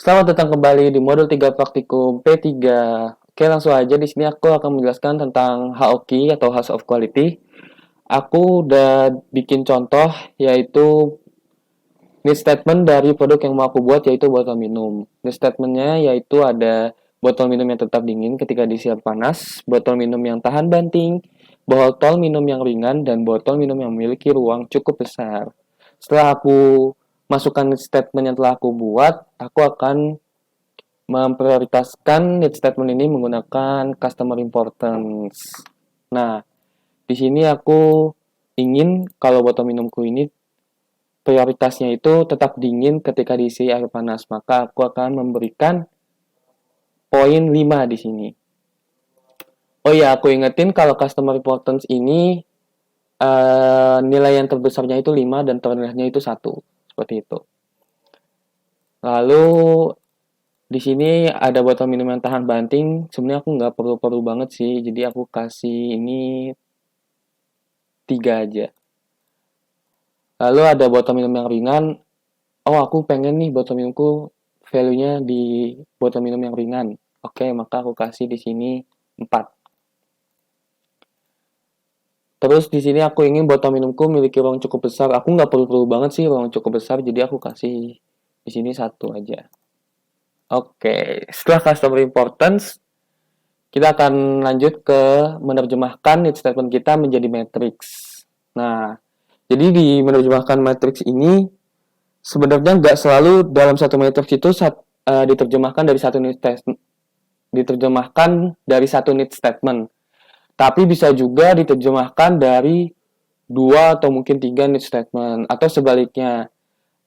Selamat datang kembali di modul 3 praktikum P3. Oke, langsung aja di sini aku akan menjelaskan tentang HOQ atau House of Quality. Aku udah bikin contoh yaitu need statement dari produk yang mau aku buat yaitu botol minum. Need statementnya yaitu ada botol minum yang tetap dingin ketika diisi air panas, botol minum yang tahan banting, botol minum yang ringan, dan botol minum yang memiliki ruang cukup besar. Setelah aku masukkan need statement yang telah aku buat, aku akan memprioritaskan need statement ini menggunakan customer importance. Nah, di sini aku ingin kalau botol minumku ini prioritasnya itu tetap dingin ketika diisi air panas, maka aku akan memberikan poin 5 di sini. Oh ya, aku ingetin kalau customer importance ini nilai yang terbesarnya itu 5 dan terendahnya itu 1. Seperti itu. Lalu di sini ada botol minum yang tahan banting. Sebenarnya aku nggak perlu-perlu banget sih, jadi aku kasih ini 3 aja. Lalu ada botol minum yang ringan. Oh, aku pengen nih botol minumku value-nya di botol minum yang ringan. Oke, maka aku kasih di sini 4. Terus di sini aku ingin botol minumku memiliki ruang cukup besar. Aku nggak perlu-perlu banget sih ruang cukup besar, jadi aku kasih di sini 1 aja. Oke, setelah customer importance, kita akan lanjut ke menerjemahkan need statement kita menjadi matrix. Nah, jadi di menerjemahkan matrix ini sebenarnya nggak selalu dalam satu matrix itu diterjemahkan dari satu need statement, tapi bisa juga diterjemahkan dari 2 atau mungkin 3 need statement, atau sebaliknya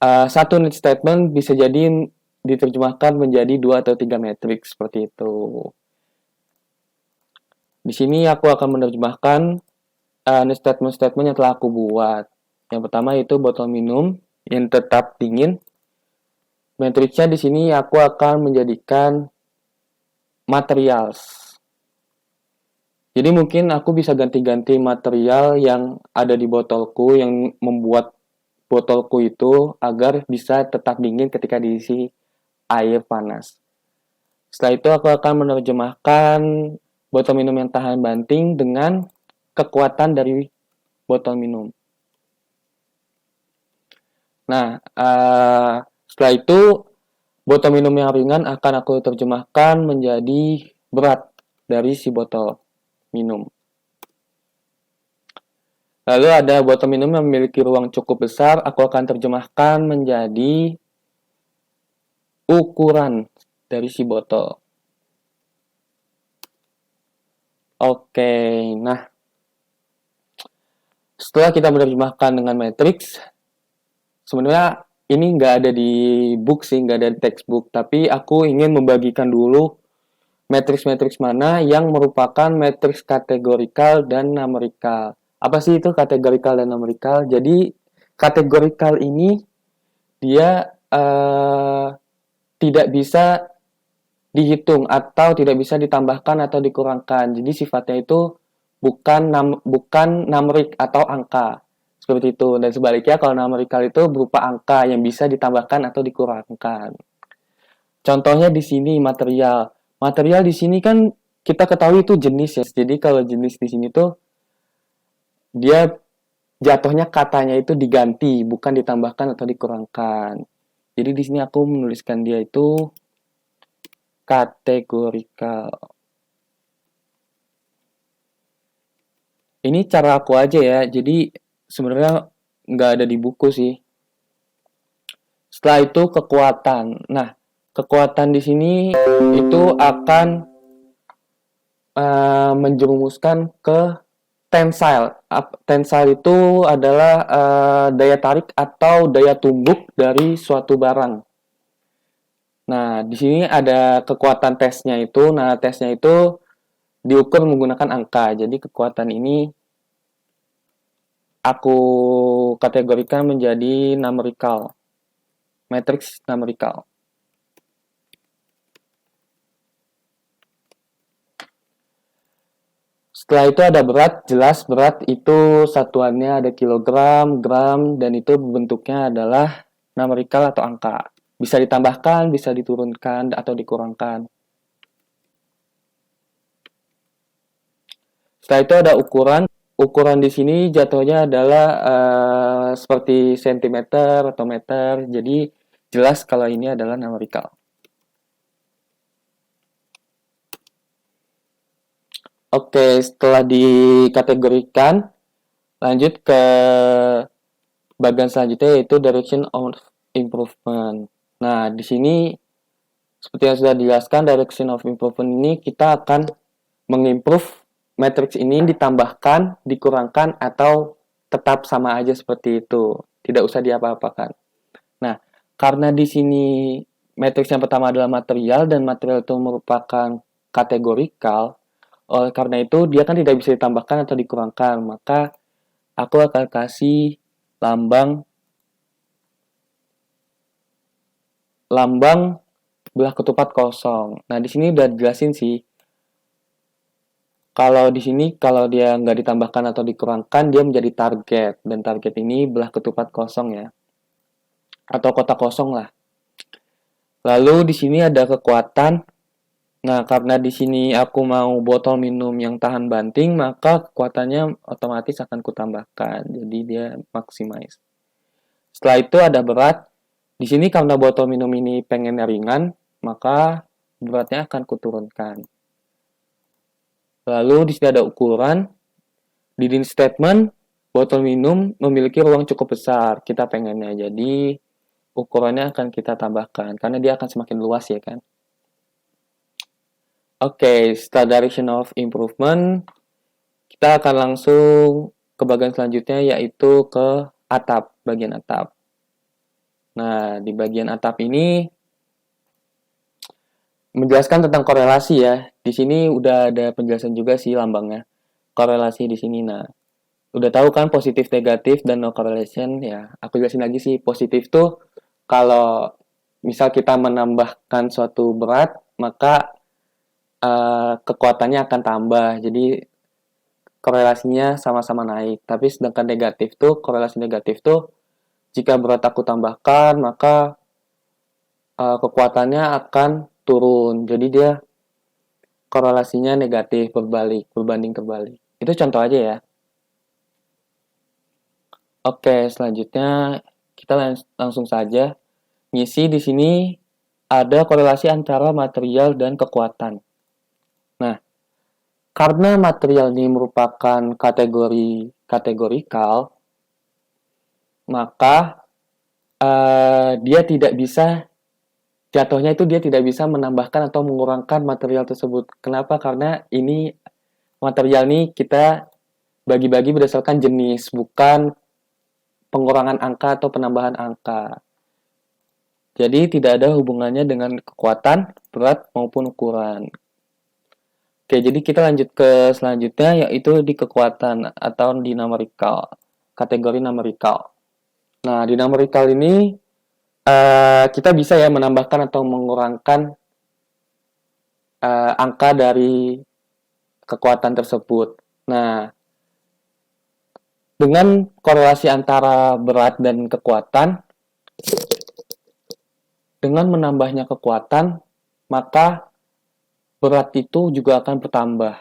satu need statement bisa jadi diterjemahkan menjadi 2 atau 3 matrix seperti itu. Di sini aku akan menerjemahkan statement-statement yang telah aku buat. Yang pertama itu botol minum yang tetap dingin. Matriksnya di sini aku akan menjadikan materials. Jadi mungkin aku bisa ganti-ganti material yang ada di botolku yang membuat botolku itu agar bisa tetap dingin ketika diisi air panas. Setelah itu aku akan menerjemahkan botol minum yang tahan banting dengan kekuatan dari botol minum. Nah, setelah itu botol minum yang ringan akan aku terjemahkan menjadi berat dari si botol minum. Lalu ada botol minum yang memiliki ruang cukup besar, aku akan terjemahkan menjadi ukuran dari si botol. Oke, nah setelah kita menerjemahkan dengan matrix, sebenarnya ini nggak ada di book sih, nggak ada di textbook, tapi aku ingin membagikan dulu matriks-matriks mana yang merupakan matriks kategorikal dan numerikal. Apa sih itu kategorikal dan numerikal? Jadi kategorikal ini dia tidak bisa dihitung atau tidak bisa ditambahkan atau dikurangkan. Jadi sifatnya itu bukan numerik atau angka. Seperti itu. Dan sebaliknya kalau numerikal itu berupa angka yang bisa ditambahkan atau dikurangkan. Contohnya di sini material. Material di sini kan kita ketahui itu jenis ya. Jadi kalau jenis di sini tuh dia jatuhnya katanya itu diganti, bukan ditambahkan atau dikurangkan. Jadi di sini aku menuliskan dia itu kategorikal. Ini cara aku aja ya. Jadi sebenarnya nggak ada di buku sih. Setelah itu kekuatan. Nah, kekuatan di sini itu akan menjerumuskan ke tensile. Tensile itu adalah daya tarik atau daya tumbuk dari suatu barang. Nah, di sini ada kekuatan tesnya itu. Nah, tesnya itu diukur menggunakan angka. Jadi kekuatan ini aku kategorikan menjadi numerical. Matrix numerical. Setelah itu ada berat, jelas berat itu satuannya ada kilogram, gram, dan itu bentuknya adalah numerical atau angka. Bisa ditambahkan, bisa diturunkan, atau dikurangkan. Setelah itu ada ukuran. Ukuran di sini jatuhnya adalah seperti sentimeter atau meter. Jadi jelas kalau ini adalah numerical. Oke, setelah dikategorikan, lanjut ke bagian selanjutnya yaitu direction of improvement. Nah, di sini seperti yang sudah dijelaskan, direction of improvement ini kita akan mengimprove matriks ini, ditambahkan, dikurangkan, atau tetap sama aja seperti itu. Tidak usah diapa-apakan. Nah, karena di sini matriks yang pertama adalah material, dan material itu merupakan kategorikal, oleh karena itu dia kan tidak bisa ditambahkan atau dikurangkan, maka aku akan kasih lambang belah ketupat kosong. Nah, di sini udah dijelasin sih. Kalau di sini, kalau dia nggak ditambahkan atau dikurangkan, dia menjadi target. Dan target ini belah ketupat kosong ya. Atau kotak kosong lah. Lalu di sini ada kekuatan. Nah, karena di sini aku mau botol minum yang tahan banting, maka kekuatannya otomatis akan kutambahkan. Jadi dia maximize. Setelah itu ada berat. Di sini karena botol minum ini pengen ringan, maka beratnya akan kuturunkan. Lalu di sini ada ukuran. Di statement, botol minum memiliki ruang cukup besar. Kita pengennya. Jadi ukurannya akan kita tambahkan. Karena dia akan semakin luas ya kan. Oke, setelah direction of improvement, kita akan langsung ke bagian selanjutnya yaitu ke atap, bagian atap. Nah, di bagian atap ini menjelaskan tentang korelasi ya. Di sini udah ada penjelasan juga sih lambangnya. Korelasi di sini. Nah, udah tahu kan positif, negatif, dan no correlation ya. Aku jelasin lagi sih. Positif tuh kalau misal kita menambahkan suatu berat, maka kekuatannya akan tambah. Jadi korelasinya sama-sama naik. Tapi sedangkan negatif tuh, korelasi negatif tuh jika berat aku tambahkan, maka kekuatannya akan turun. Jadi dia korelasinya negatif, berbalik, berbanding terbalik. Itu contoh aja ya. Oke, selanjutnya kita langsung saja ngisi di sini ada korelasi antara material dan kekuatan. Nah, karena material ini merupakan kategori kategorikal, maka dia tidak bisa, jatuhnya itu dia tidak bisa menambahkan atau mengurangkan material tersebut. Kenapa? Karena ini material ini kita bagi-bagi berdasarkan jenis, bukan pengurangan angka atau penambahan angka. Jadi tidak ada hubungannya dengan kekuatan, berat, maupun ukuran. Oke, jadi kita lanjut ke selanjutnya yaitu di kekuatan atau di numerical, kategori numerical. Nah, di numerical ini kita bisa ya menambahkan atau mengurangkan angka dari kekuatan tersebut. Nah, dengan korelasi antara berat dan kekuatan, dengan menambahnya kekuatan, maka berat itu juga akan bertambah.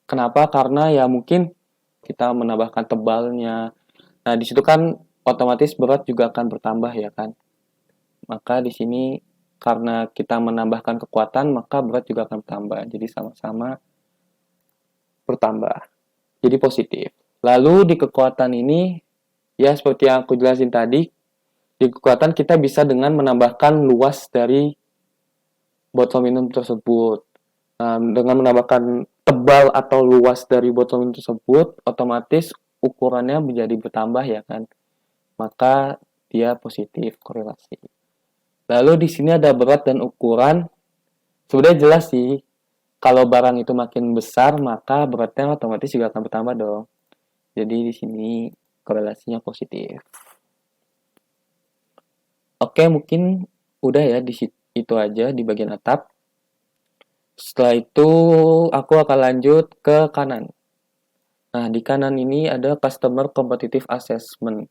Kenapa? Karena ya mungkin kita menambahkan tebalnya. Nah, di situ kan otomatis berat juga akan bertambah ya kan. Maka di sini karena kita menambahkan kekuatan, maka berat juga akan bertambah. Jadi sama-sama bertambah. Jadi positif. Lalu di kekuatan ini, ya seperti yang aku jelasin tadi, di kekuatan kita bisa dengan menambahkan luas dari botol minum tersebut. Nah, dengan menambahkan tebal atau luas dari botol minum tersebut, otomatis ukurannya menjadi bertambah ya kan. Maka dia positif korelasi. Lalu di sini ada berat dan ukuran. Sebenarnya jelas sih, kalau barang itu makin besar, maka beratnya otomatis juga akan bertambah dong. Jadi di sini korelasinya positif. Oke, mungkin udah ya di itu aja di bagian atap. Setelah itu aku akan lanjut ke kanan. Nah, di kanan ini ada Customer Competitive Assessment.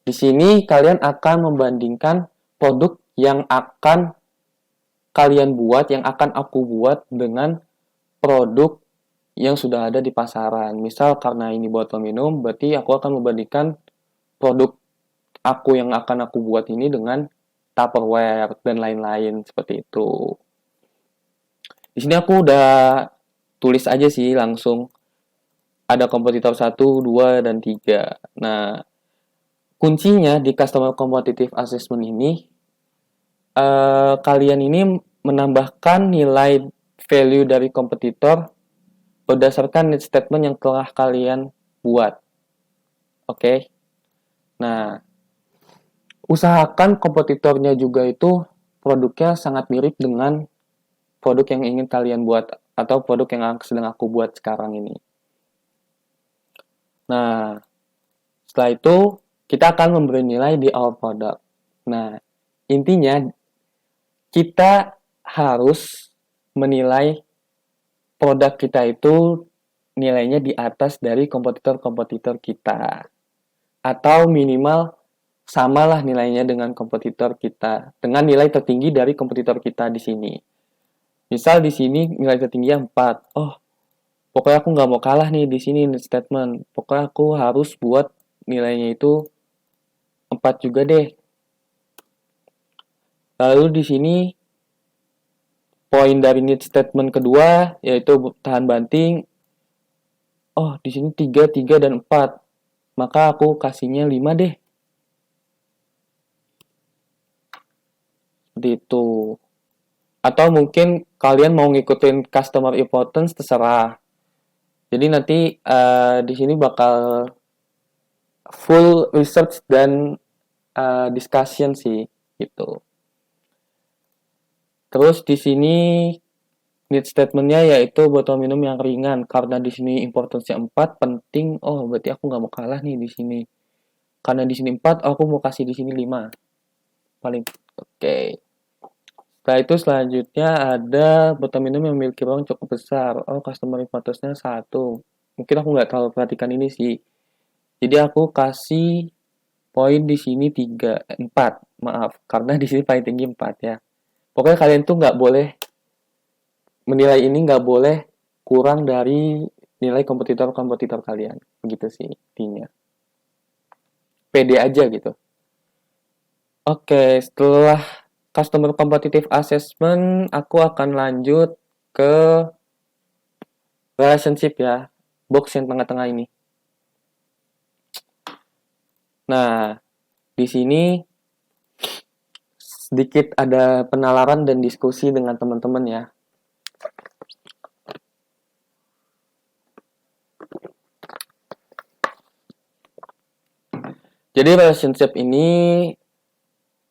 Di sini kalian akan membandingkan produk yang akan kalian buat, yang akan aku buat dengan produk yang sudah ada di pasaran. Misal karena ini botol minum, berarti aku akan membandingkan produk aku yang akan aku buat ini dengan Tupperware dan lain-lain seperti itu. Di sini aku udah tulis aja sih langsung ada kompetitor 1, 2, dan 3. Nah, kuncinya di Customer Competitive Assessment ini, kalian ini menambahkan nilai value dari kompetitor berdasarkan need statement yang telah kalian buat. Oke. Nah, usahakan kompetitornya juga itu produknya sangat mirip dengan produk yang ingin kalian buat atau produk yang sedang aku buat sekarang ini. Nah, setelah itu kita akan memberi nilai di our product. Nah, intinya kita harus menilai produk kita itu nilainya di atas dari kompetitor-kompetitor kita. Atau minimal samalah nilainya dengan kompetitor kita. Dengan nilai tertinggi dari kompetitor kita di sini. Misal di sini nilai tertingginya 4. Oh, pokoknya aku nggak mau kalah nih di sini statement. Pokoknya aku harus buat nilainya itu 4 juga deh. Lalu di sini poin dari need statement kedua yaitu tahan banting. Oh, di sini 3, 3 dan 4. Maka aku kasihnya 5 deh. Seperti itu. Atau mungkin kalian mau ngikutin customer importance terserah. Jadi nanti di sini bakal full research dan discussion sih gitu. Terus di sini need statement-nya yaitu botol minum yang ringan karena di sini importance-nya 4 penting. Oh, berarti aku nggak mau kalah nih di sini. Karena di sini 4, aku mau kasih di sini 5. Paling oke. Setelah itu selanjutnya ada botol minum yang memiliki ruang cukup besar. Oh, customer importance-nya 1. Mungkin aku nggak terlalu perhatikan ini sih. Jadi aku kasih poin di sini 3, 4. Maaf, karena di sini paling tinggi 4 ya. Pokoknya kalian tuh nggak boleh menilai ini nggak boleh kurang dari nilai kompetitor-kompetitor kalian. Begitu sih intinya. Pede aja gitu. Oke, setelah Customer Competitive Assessment, aku akan lanjut ke relationship ya. Box yang tengah-tengah ini. Nah, di sini sedikit ada penalaran dan diskusi dengan teman-teman ya. Jadi relationship ini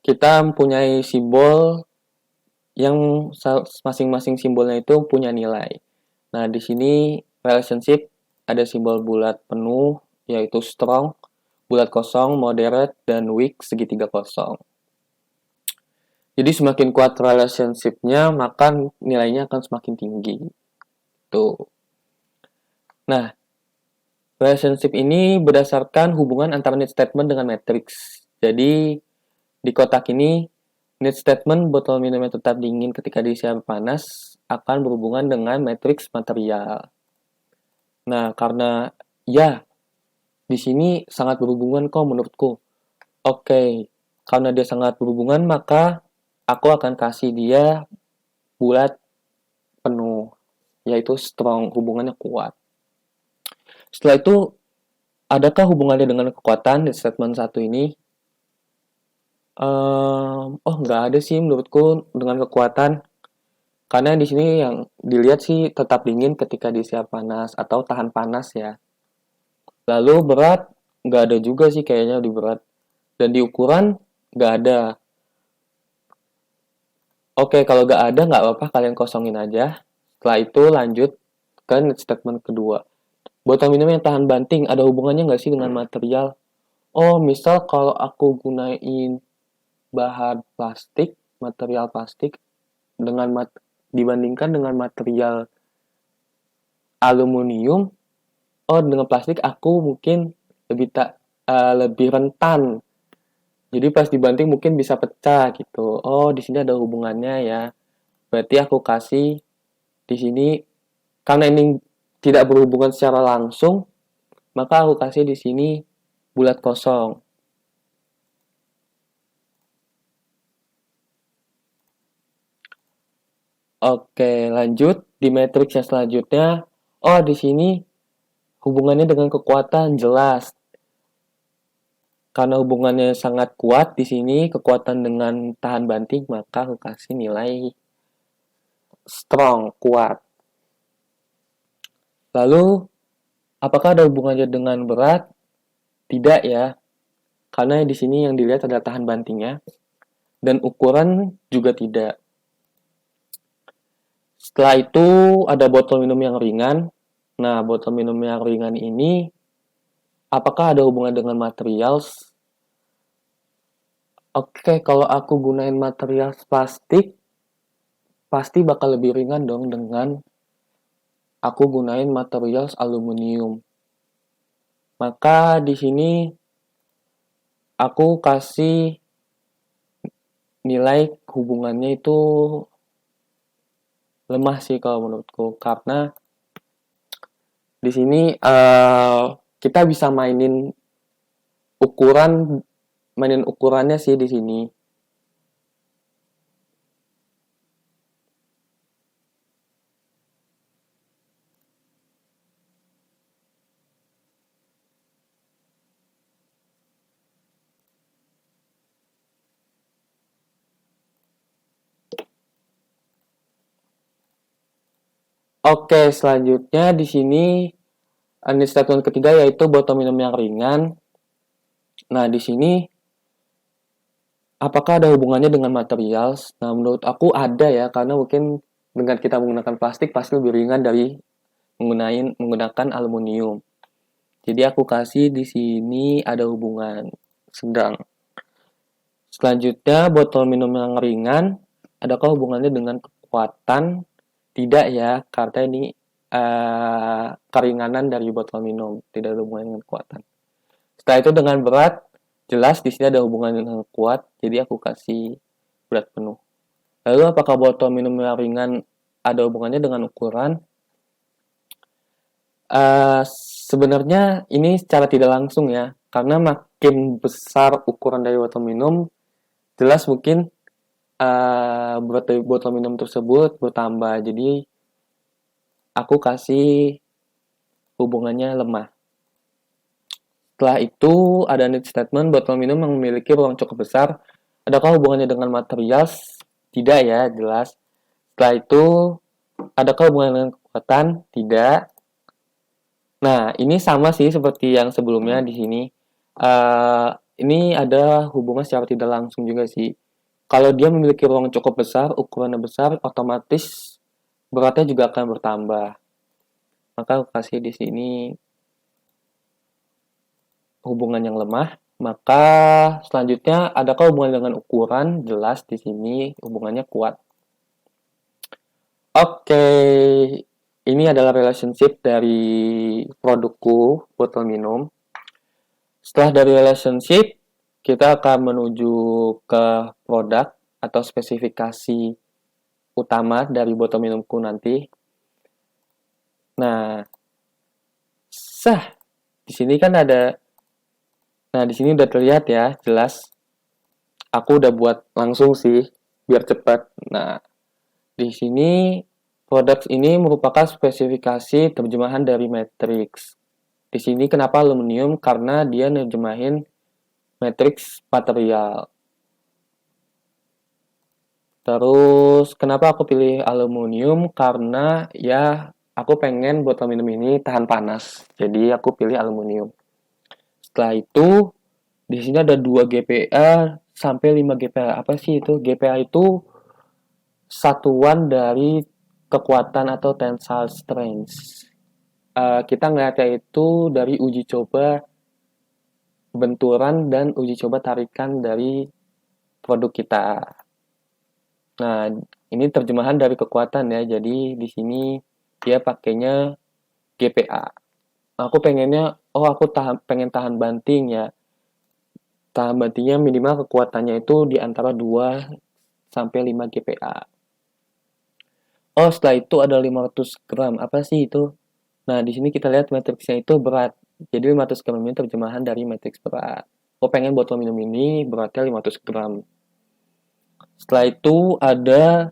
kita mempunyai simbol yang masing-masing simbolnya itu punya nilai. Nah, di sini relationship ada simbol bulat penuh yaitu strong, bulat kosong, moderate, dan weak segitiga kosong. Jadi semakin kuat relationship-nya, maka nilainya akan semakin tinggi. Tuh. Nah, relationship ini berdasarkan hubungan antara need statement dengan matrix. Jadi, di kotak ini, need statement botol minum yang tetap dingin ketika diisi air panas akan berhubungan dengan matrix material. Nah, karena ya, di sini sangat berhubungan kok menurutku. Oke, karena dia sangat berhubungan, maka aku akan kasih dia bulat penuh, yaitu strong, hubungannya kuat. Setelah itu, adakah hubungannya dengan kekuatan di statement 1 ini? Nggak ada sih menurutku dengan kekuatan. Karena di sini yang dilihat sih tetap dingin ketika diisi air panas atau tahan panas ya. Lalu berat, nggak ada juga sih kayaknya di berat. Dan di ukuran, nggak ada. Oke, kalau nggak ada, nggak apa-apa, kalian kosongin aja. Setelah itu lanjut ke statement kedua. Botol minum yang tahan banting, ada hubungannya nggak sih dengan material? Oh, misal kalau aku gunain bahan plastik, material plastik, dibandingkan dengan material aluminium, oh dengan plastik aku mungkin lebih rentan Jadi pas dibanting mungkin bisa pecah gitu. Oh, di sini ada hubungannya ya. Berarti aku kasih di sini karena ini tidak berhubungan secara langsung, maka aku kasih di sini bulat kosong. Oke, lanjut di matriks yang selanjutnya. Oh, di sini hubungannya dengan kekuatan jelas. Karena hubungannya sangat kuat di sini, kekuatan dengan tahan banting, maka aku kasih nilai strong, kuat. Lalu, apakah ada hubungannya dengan berat? Tidak ya, karena di sini yang dilihat adalah tahan bantingnya, dan ukuran juga tidak. Setelah itu, ada botol minum yang ringan. Nah, botol minum yang ringan ini, apakah ada hubungan dengan material? Oke, kalau aku gunain material plastik, pasti bakal lebih ringan dong dengan aku gunain material aluminium. Maka di sini aku kasih nilai hubungannya itu lemah sih kalau menurutku, karena di sini kita bisa mainin ukurannya sih di sini. Oke, selanjutnya di sini ini statement ketiga yaitu botol minum yang ringan. Nah, di sini apakah ada hubungannya dengan material? Nah, menurut aku ada ya, karena mungkin dengan kita menggunakan plastik pasti lebih ringan dari menggunakan aluminium. Jadi aku kasih di sini ada hubungan sedang. Selanjutnya, botol minum yang ringan, adakah hubungannya dengan kekuatan? Tidak ya, karena ini keringanan dari botol minum, tidak ada hubungannya dengan kekuatan. Setelah itu dengan berat, jelas di sini ada hubungan dengan kuat, jadi aku kasih berat penuh. Lalu apakah botol minum yang ringan ada hubungannya dengan ukuran? Sebenarnya ini secara tidak langsung ya, karena makin besar ukuran dari botol minum, jelas mungkin berat dari botol minum tersebut bertambah. Jadi aku kasih hubungannya lemah. Setelah itu ada need statement botol minum yang memiliki ruang cukup besar. Adakah hubungannya dengan material? Tidak ya, jelas. Setelah itu adakah hubungannya dengan kekuatan? Tidak. Nah, ini sama sih seperti yang sebelumnya di sini. Uh, ini ada hubungan secara tidak langsung juga sih. Kalau dia memiliki ruang cukup besar, ukurannya besar, otomatis beratnya juga akan bertambah. Maka aku kasih di sini hubungan yang lemah. Maka selanjutnya adakah hubungan dengan ukuran? Jelas di sini hubungannya kuat. Oke, ini adalah relationship dari produkku botol minum. Setelah dari relationship, kita akan menuju ke produk atau spesifikasi utama dari botol minumku nanti. Nah, di sini kan ada. Nah, di sini udah terlihat ya, jelas. Aku udah buat langsung sih, biar cepat. Nah, di sini produk ini merupakan spesifikasi terjemahan dari matriks. Di sini kenapa aluminium? Karena dia nerjemahin matriks material. Terus kenapa aku pilih aluminium? Karena ya aku pengen botol minum ini tahan panas. Jadi aku pilih aluminium. Setelah itu di sini ada 2 GPa sampai 5 GPa. Apa sih itu? GPa itu satuan dari kekuatan atau tensile strength. Kita ngeliatnya itu dari uji coba benturan dan uji coba tarikan dari produk kita. Nah, ini terjemahan dari kekuatan ya. Jadi di sini dia pakainya GPa. Aku pengennya, oh aku pengen tahan banting ya. tahan bantingnya minimal kekuatannya itu di antara 2 sampai 5 GPa. Oh, setelah itu ada 500 gram. Apa sih itu? Nah, di sini kita lihat matriksnya itu berat. Jadi 500 gram ini terjemahan dari matriks berat. Oh, pengen botol minum ini beratnya 500 gram. Setelah itu ada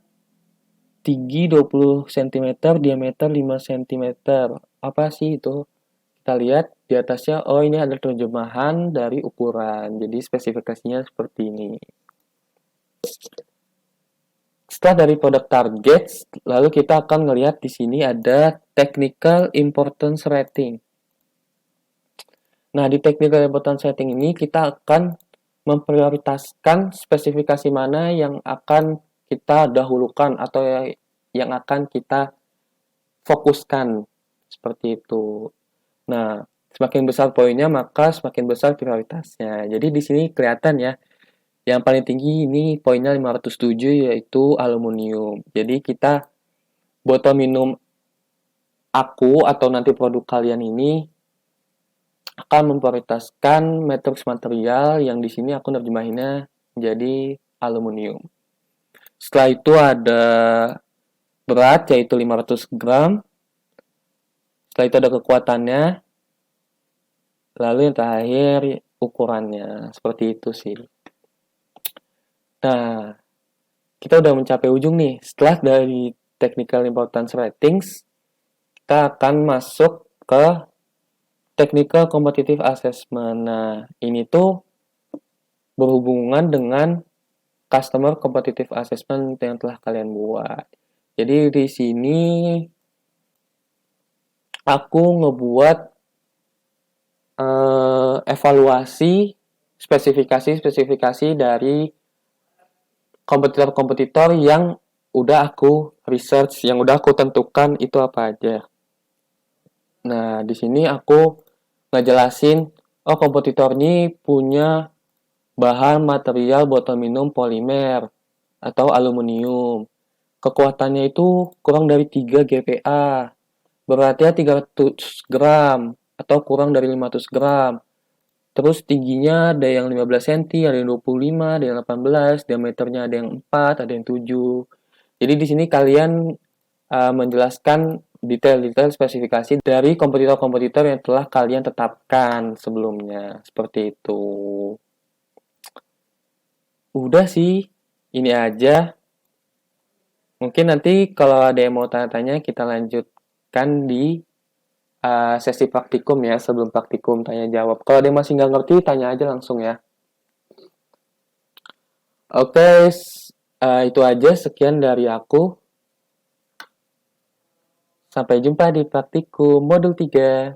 tinggi 20 cm, diameter 5 cm. Apa sih itu? Kita lihat di atasnya, oh ini ada terjemahan dari ukuran. Jadi spesifikasinya seperti ini. Setelah dari produk target, lalu kita akan melihat di sini ada technical importance rating. Nah, di technical importance rating ini kita akan memprioritaskan spesifikasi mana yang akan kita dahulukan atau yang akan kita fokuskan. Seperti itu. Nah, semakin besar poinnya maka semakin besar prioritasnya. Jadi di sini kelihatan ya, yang paling tinggi ini poinnya 507 yaitu aluminium. Jadi kita botol minum aku atau nanti produk kalian ini akan memprioritaskan matriks material yang di sini aku nerjemahinnya menjadi aluminium. Setelah itu ada berat yaitu 500 gram. Setelah itu ada kekuatannya. Lalu yang terakhir ukurannya. Seperti itu sih. Nah, kita udah mencapai ujung nih. Setelah dari technical importance ratings, kita akan masuk ke technical competitive assessment. Nah, ini tuh berhubungan dengan customer competitive assessment yang telah kalian buat. Jadi di sini aku ngebuat evaluasi spesifikasi dari kompetitor-kompetitor yang udah aku research, yang udah aku tentukan itu apa aja. Nah, di sini aku ngejelasin, oh kompetitor ini punya bahan material botol minum polimer atau aluminium. Kekuatannya itu kurang dari 3 GPa. Beratnya 300 gram atau kurang dari 500 gram. Terus tingginya ada yang 15 cm, ada yang 25, ada yang 18, diameternya ada yang 4, ada yang 7. Jadi di sini kalian menjelaskan detail-detail spesifikasi dari kompetitor-kompetitor yang telah kalian tetapkan sebelumnya. Seperti itu. Udah sih, ini aja. Mungkin nanti kalau ada yang mau tanya-tanya, kita lanjutkan di sesi praktikum ya, sebelum praktikum tanya-jawab. Kalau ada yang masih nggak ngerti, tanya aja langsung ya. Oke, itu aja. Sekian dari aku. Sampai jumpa di praktikum modul 3.